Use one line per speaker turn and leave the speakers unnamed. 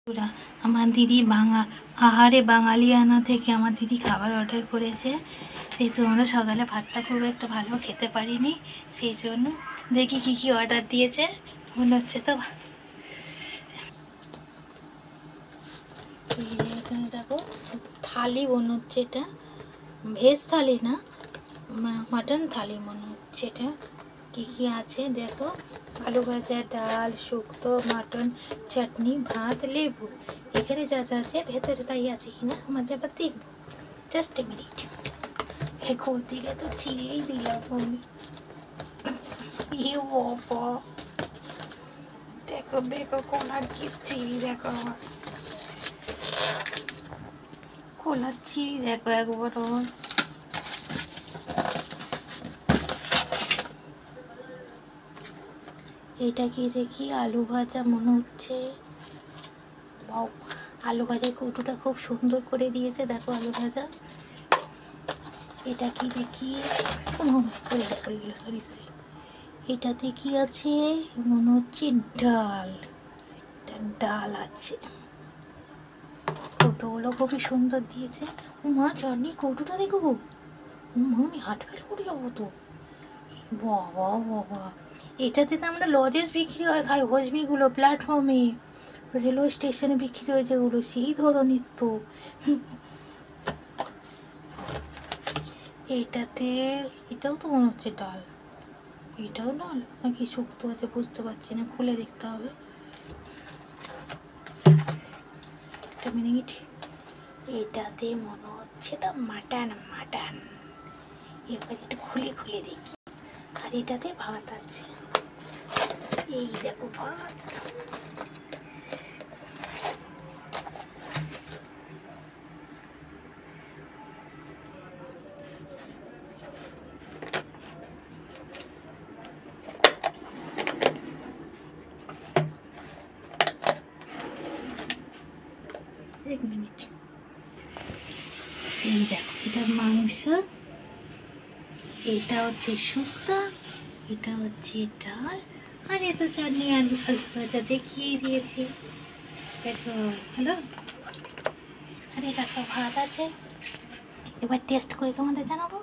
ওরা আমার দিদি আহারে বাঙালিয়ানা থেকে আমার দিদি খাবার অর্ডার করেছে, যেহেতু আমরা সকালে ভাতটা খুব একটা ভালো খেতে পারিনি, সেই জন্য দেখি কি কি অর্ডার দিয়েছে। মনে হচ্ছে তো এখানে দেখো থালি মনে হচ্ছে, এটা ভেজ থালি না, মাটন থালি মনে হচ্ছে। এটা কি কি আছে দেখো, আলু ভাজা, ডাল, শুক্তো, মাটন, চাটনি, ভাত, লেবু। এখানে যা যা আছে ভেতরে তাই আছে কিনা আমার আবার দেখবো। জাস্ট এ মিনিট, এখন থেকে তো চিড়েই দিলাম আমি। দেখো দেখো কোলার কি চিড়ি, দেখো আমার কোলার চিড়ি দেখো একবার। এটা কি দেখি, আলু ভাজা মনে হচ্ছে। আলু ভাজার কৌটোটা খুব সুন্দর করে দিয়েছে, দেখো আলু ভাজা। এটা কি দেখি, পড়ে গেল, সরি সরি। এটাতে কি আছে মনে হচ্ছে, ডাল, ডাল আছে। কৌটোগুলো খুবই সুন্দর দিয়েছে। মা চাটনির কৌটোটা দেখো, মা আমি হাট ফেল করে যাবো তো। বাবা বাবা, এটাতে তো আমরা লজেস বিক্রি হয় খাই, হজমিগুলো প্ল্যাটফর্মে, রেলওয়ে স্টেশনে বিক্রি হয় যেগুলো, সেই ধরনের তো। এটাতে, এটাও তো মনে হচ্ছে ডাল। এটাও ডাল নাকি শুক্তো আছে বুঝতে পারছি না, খুলে দেখতে হবে। একটা মিনিট, এটাতে মনে হচ্ছে তো মাটন মাটন। এবার একটু খুলে খুলে দেখি। আর এটাতে ভাত আছে, এই দেখো ভাত। এক মিনিট, এই দেখো এটা মাংস, এটা হচ্ছে শুক্তো, এটা হচ্ছে ডাল, আর এ তো চাটনি আলু ভাজা দেখিয়েই দিয়েছি। দেখো হ্যালো, আর এটা তো ভাত আছে। এবার টেস্ট করে তোমাদের জানাবো।